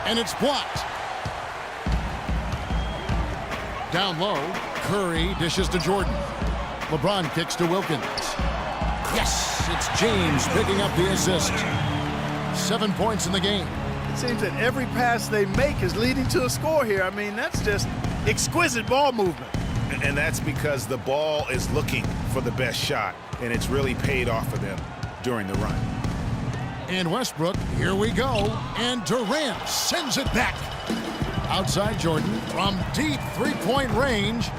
And it's blocked. Down low, Curry dishes to Jordan. LeBron kicks to Wilkins. Yes, it's James picking up the assist. 7 points in the game. It seems that every pass they make is leading to a score here. I mean, that's just exquisite ball movement. And that's because the ball is looking for the best shot, and it's really paid off for them during the run. And Westbrook, here we go. And Durant sends it back. Outside Jordan from deep three-point range.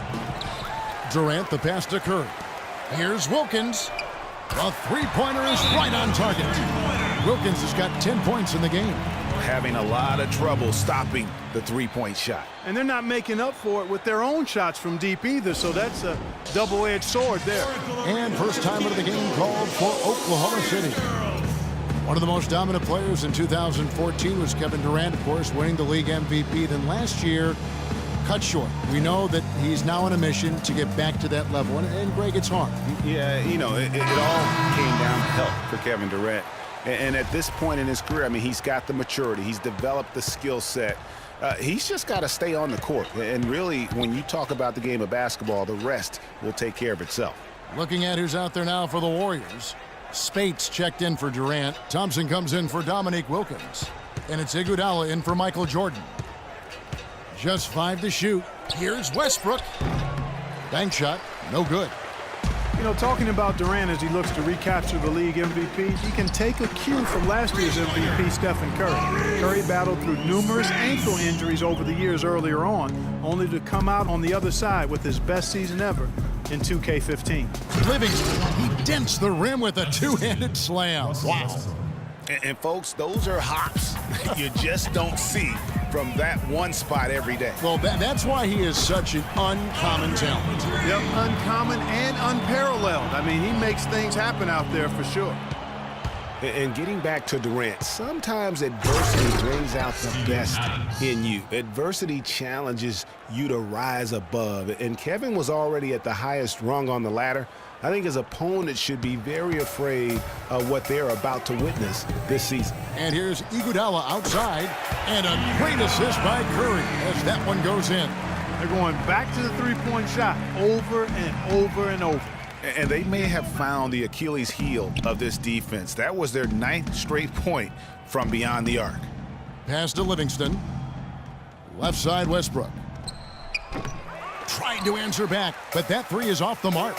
Durant the pass to Curry. Here's Wilkins. The three-pointer is right on target. Wilkins has got 10 points in the game. Having a lot of trouble stopping the three-point shot. And they're not making up for it with their own shots from deep either, so that's a double-edged sword there. And first time of the game called for Oklahoma City. One of the most dominant players in 2014 was Kevin Durant, of course, winning the league MVP. Then last year, cut short. We know that he's now on a mission to get back to that level. And Greg, it's hard. Yeah, you know, it all came down to health for Kevin Durant. And at this point in his career, I mean, he's got the maturity. He's developed the skill set. He's just got to stay on the court. And really, when you talk about the game of basketball, the rest will take care of itself. Looking at who's out there now for the Warriors. Spates checked in for Durant. Thompson comes in for Dominique Wilkins. And it's Iguodala in for Michael Jordan. Just 5 to shoot. Here's Westbrook. Bank shot, no good. You know, talking about Durant as he looks to recapture the league MVP, he can take a cue from last year's MVP, Stephen Curry. Curry battled through numerous ankle injuries over the years earlier on, only to come out on the other side with his best season ever in 2K15. Livingston, he dents the rim with a two-handed slam. Wow. And folks, those are hops you just don't see from that one spot every day. Well, that's why he is such an uncommon talent. Yep, uncommon and unparalleled. I mean, he makes things happen out there for sure. And getting back to Durant, sometimes adversity brings out the best in you. Adversity challenges you to rise above. And Kevin was already at the highest rung on the ladder. I think his opponent should be very afraid of what they're about to witness this season. And here's Iguodala outside, and a great assist by Curry as that one goes in. They're going back to the three-point shot over and over and over. And they may have found the Achilles heel of this defense. That was their 9th straight point from beyond the arc. Pass to Livingston. Left side, Westbrook. Tried to answer back, but that three is off the mark.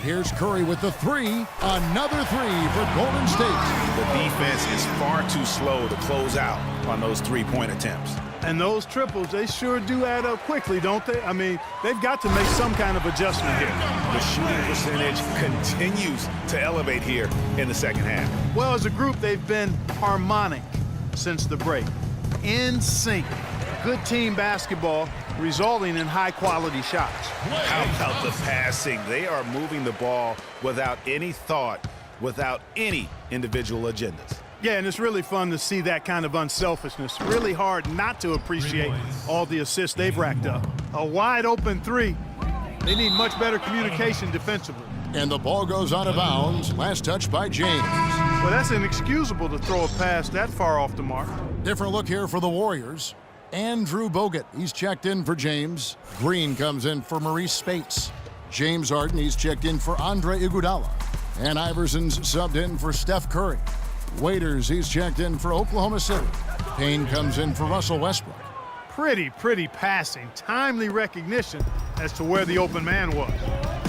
Here's Curry with the three. Another three for Golden State. The defense is far too slow to close out on those three-point attempts. And those triples, they sure do add up quickly, don't they? I mean, they've got to make some kind of adjustment here. The shooting percentage continues to elevate here in the second half. Well, as a group, they've been harmonic since the break. In sync. Good team basketball resulting in high-quality shots. How about the passing? They are moving the ball without any thought, without any individual agendas. Yeah, and it's really fun to see that kind of unselfishness. Really hard not to appreciate all the assists they've racked up. A wide-open three. They need much better communication defensively. And the ball goes out of bounds. Last touch by James. Well, that's inexcusable to throw a pass that far off the mark. Different look here for the Warriors. Andrew Bogut, he's checked in for James. Green comes in for Maurice Spates. James Harden, he's checked in for Andre Iguodala. And Iverson's subbed in for Steph Curry. Waiters, he's checked in for Oklahoma City. Payne comes in for Russell Westbrook. Pretty passing. Timely recognition as to where the open man was.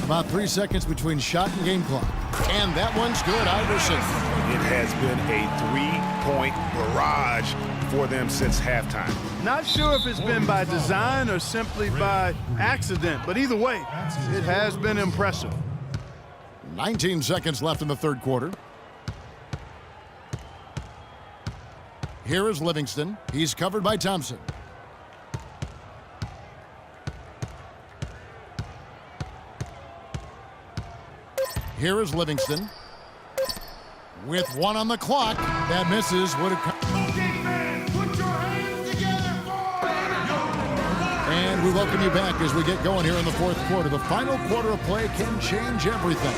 About 3 seconds between shot and game clock. And that one's good, Iverson. It has been a three-point barrage for them since halftime. Not sure if it's been by design or simply by accident, but either way, it has been impressive. 19 seconds left in the third quarter. Here is Livingston. He's covered by Thompson. Here is Livingston. With one on the clock. That misses. Would have come. And we welcome you back as we get going here in the fourth quarter. The final quarter of play can change everything.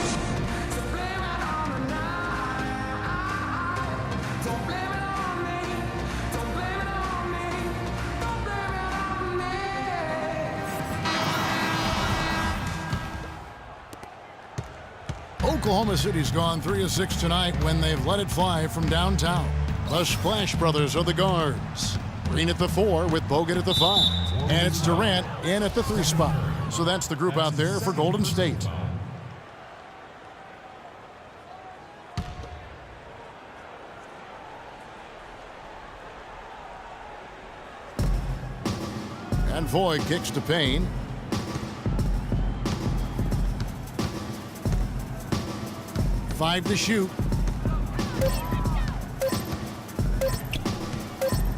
Oklahoma City's gone 3 of 6 tonight when they've let it fly from downtown. The Splash Brothers are the guards. Green at the 4 with Bogut at the 5. And it's Durant in at the 3 spot. So that's the group out there for Golden State. And Voigt kicks to Payne. Five to shoot.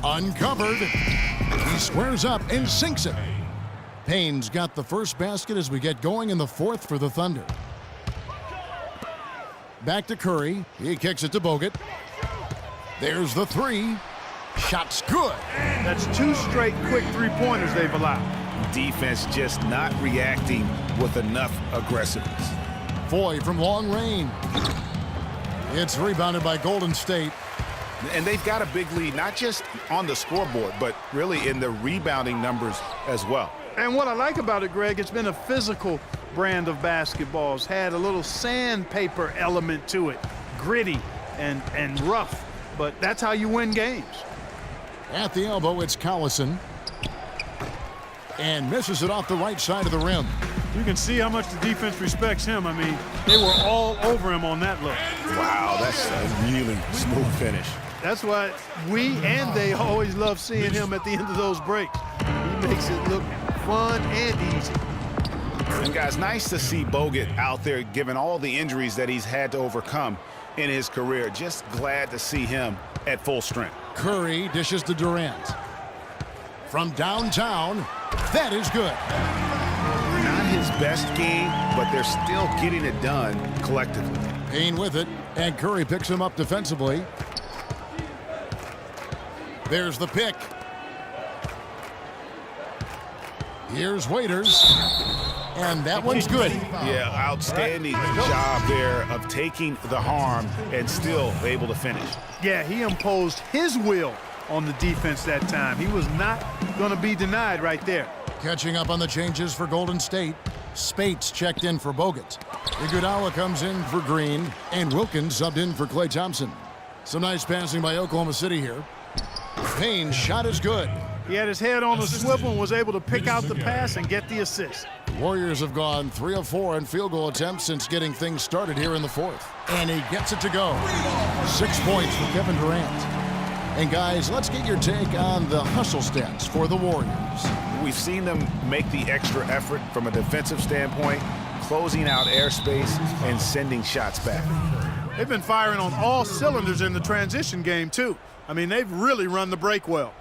Uncovered. He squares up and sinks it. Payne's got the first basket as we get going in the 4th for the Thunder. Back to Curry. He kicks it to Bogut. There's the 3. Shot's good. That's 2 straight quick three-pointers they've allowed. Defense just not reacting with enough aggressiveness. Voigt from long range. It's rebounded by Golden State. And they've got a big lead, not just on the scoreboard, but really in the rebounding numbers as well. And what I like about it, Greg, it's been a physical brand of basketball. It's had a little sandpaper element to it, gritty and rough, but that's how you win games. At the elbow, it's Collison. And misses it off the right side of the rim. You can see how much the defense respects him. I mean, they were all over him on that look. Wow, that's a really smooth finish. That's why we and they always love seeing him at the end of those breaks. He makes it look fun and easy. And guys, nice to see Bogut out there given all the injuries that he's had to overcome in his career. Just glad to see him at full strength. Curry dishes to Durant. From downtown, that is good. Not his best game, but they're still getting it done collectively. Payne with it, and Curry picks him up defensively. There's the pick. Here's Waiters, and that one's good. Yeah, outstanding job there of taking the harm and still able to finish. Yeah, he imposed his will on the defense that time. He was not going to be denied right there. Catching up on the changes for Golden State. Spates checked in for Bogut. Iguodala comes in for Green, and Wilkins subbed in for Klay Thompson. Some nice passing by Oklahoma City here. Payne's shot is good. He had his head on the swivel and was able to pick out the pass and get the assist. Warriors have gone 3 of 4 in field goal attempts since getting things started here in the 4th. And he gets it to go. 6 points for Kevin Durant. And guys, let's get your take on the hustle stats for the Warriors. We've seen them make the extra effort from a defensive standpoint, closing out airspace and sending shots back. They've been firing on all cylinders in the transition game, too. I mean, they've really run the break well.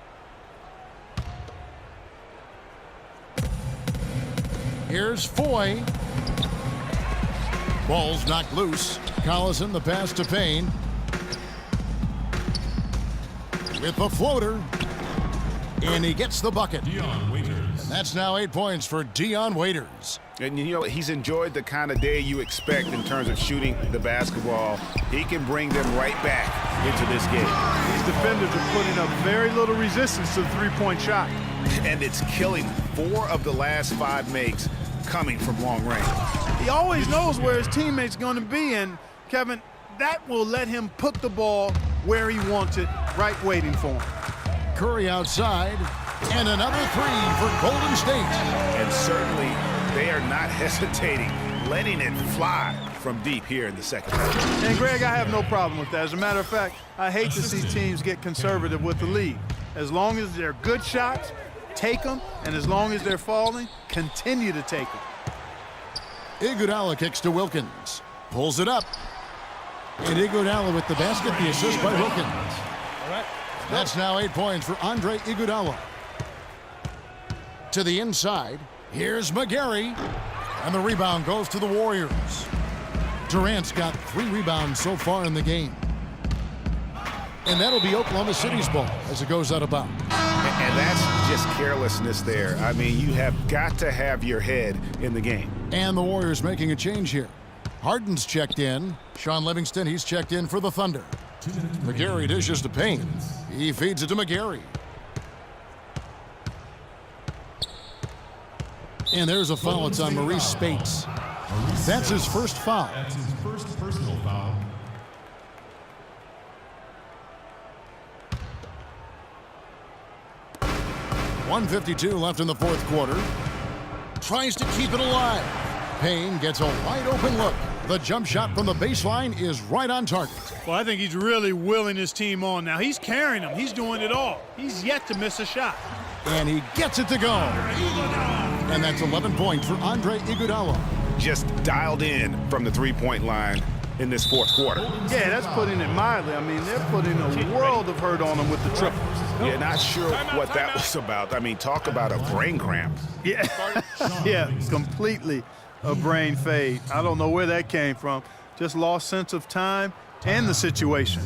Here's Foy. Ball's knocked loose. Collison the pass to Payne. With the floater. And he gets the bucket. And that's now 8 points for Dion Waiters. And, you know, he's enjoyed the kind of day you expect in terms of shooting the basketball. He can bring them right back into this game. These defenders are putting up very little resistance to the three-point shot. And it's killing 4 of the last 5 makes coming from long range. He always knows where his teammate's going to be, and, Kevin, that will let him put the ball where he wants it, right waiting for him. Curry outside, and another 3 for Golden State. And certainly they are not hesitating, letting it fly from deep here in the second half. And, Greg, I have no problem with that. As a matter of fact, I hate to see teams get conservative with the lead. As long as they're good shots, take them, and as long as they're falling, continue to take them. Iguodala kicks to Wilkins. Pulls it up. And Iguodala with the basket, the assist by Wilkins. That's now 8 points for Andre Iguodala. To the inside, here's McGarry. And the rebound goes to the Warriors. Durant's got 3 rebounds so far in the game. And that'll be Oklahoma City's ball as it goes out of bounds. And that's just carelessness there. I mean, you have got to have your head in the game. And the Warriors making a change here. Harden's checked in. Sean Livingston, he's checked in for the Thunder. McGarry dishes to Payne. He feeds it to McGarry. And there's a foul. It's on Maurice Spates. That's his first foul. That's his first personal foul. .152 left in the fourth quarter. Tries to keep it alive. Payne gets a wide open look. The jump shot from the baseline is right on target. Well, I think he's really willing his team on now. He's carrying them. He's doing it all. He's yet to miss a shot. And he gets it to go. And that's 11 points for Andre Iguodala. Just dialed in from the three-point line in this fourth quarter. Yeah, that's putting it mildly. I mean, they're putting a world of hurt on him with the triple. Yeah, not sure what that was about. I mean, talk about a brain cramp. Yeah, yeah, completely a brain fade. I don't know where that came from. Just lost sense of time and the situation.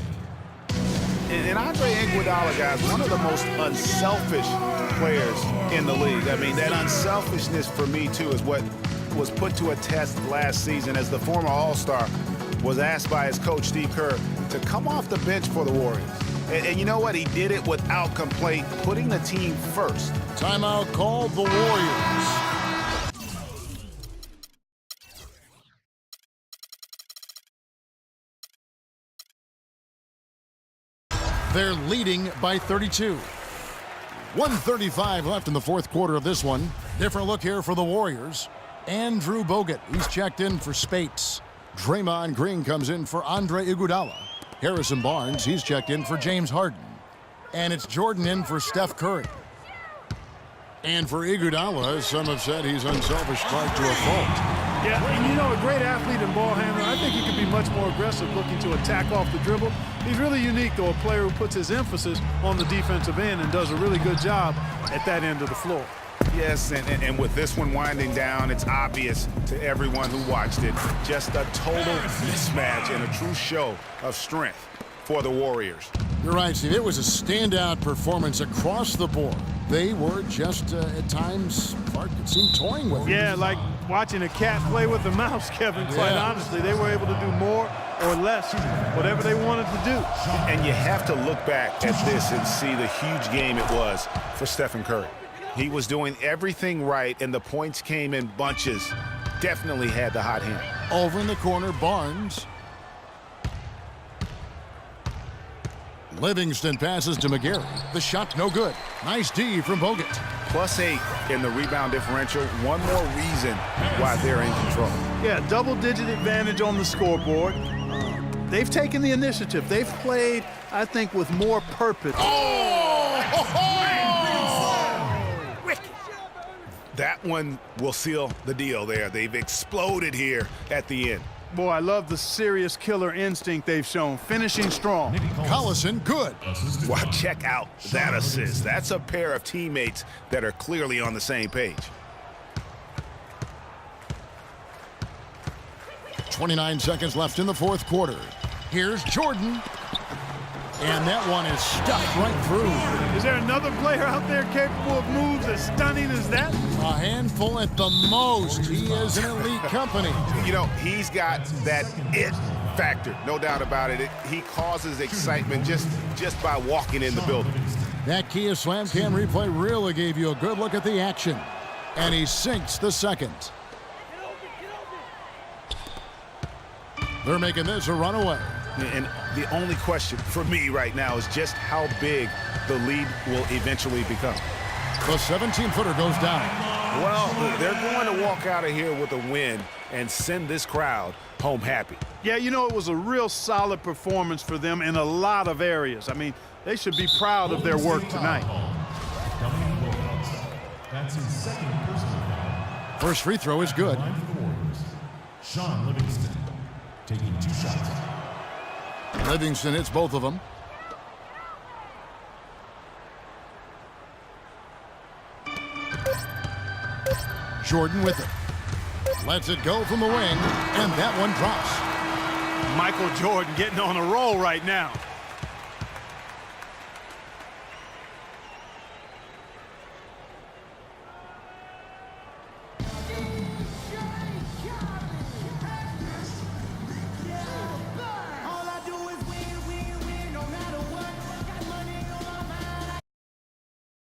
And Andre Iguodala, guys, one of the most unselfish players in the league. I mean, that unselfishness for me, too, is what was put to a test last season as the former All-Star was asked by his coach, Steve Kerr, to come off the bench for the Warriors. And you know what? He did it without complaint, putting the team first. Timeout called the Warriors. They're leading by 32. 1:35 left in the fourth quarter of this one. Different look here for the Warriors. Andrew Bogut, he's checked in for Spates. Draymond Green comes in for Andre Iguodala. Harrison Barnes, he's checked in for James Harden. And it's Jordan in for Steph Curry. And for Iguodala, some have said he's unselfish strike to a fault. Yeah, and you know, a great athlete and ball handler, I think he could be much more aggressive looking to attack off the dribble. He's really unique, though, a player who puts his emphasis on the defensive end and does a really good job at that end of the floor. Yes, and with this one winding down, it's obvious to everyone who watched it. Just a total mismatch and a true show of strength for the Warriors. You're right, Steve. It was a standout performance across the board. They were just, at times, Clark could seem toying with it. Yeah, like watching a cat play with a mouse, Kevin, quite honestly. They were able to do more or less, whatever they wanted to do. And you have to look back at this and see the huge game it was for Stephen Curry. He was doing everything right, and the points came in bunches. Definitely had the hot hand. Over in the corner, Barnes. Livingston passes to McGarry. The shot no good. Nice D from Bogut. +8 in the rebound differential. One more reason why they're in control. Yeah, double-digit advantage on the scoreboard. They've taken the initiative. They've played, I think, with more purpose. That one will seal the deal there. They've exploded here at the end. Boy, I love the serious killer instinct they've shown. Finishing strong. Collison, good. Well, check out that assist. That's a pair of teammates that are clearly on the same page. 29 seconds left in the fourth quarter. Here's Jordan. And that one is stuffed right through. Is there another player out there capable of moves as stunning as that? A handful at the most. He is an elite company. You know, he's got that it factor, no doubt about it. He causes excitement just by walking in the building. That Kia Slam Cam replay really gave you a good look at the action. And he sinks the second. They're making this a runaway. And the only question for me right now is just how big the lead will eventually become. The 17-footer goes down. Well, they're going to walk out of here with a win and send this crowd home happy. Yeah, you know, it was a real solid performance for them in a lot of areas. I mean, they should be proud of their work tonight. That's his second personal foul. First free throw is good. Line for the Warriors. Sean Livingston taking 2 shots. Livingston hits both of them. Jordan with it. Lets it go from the wing, and that one drops. Michael Jordan getting on a roll right now.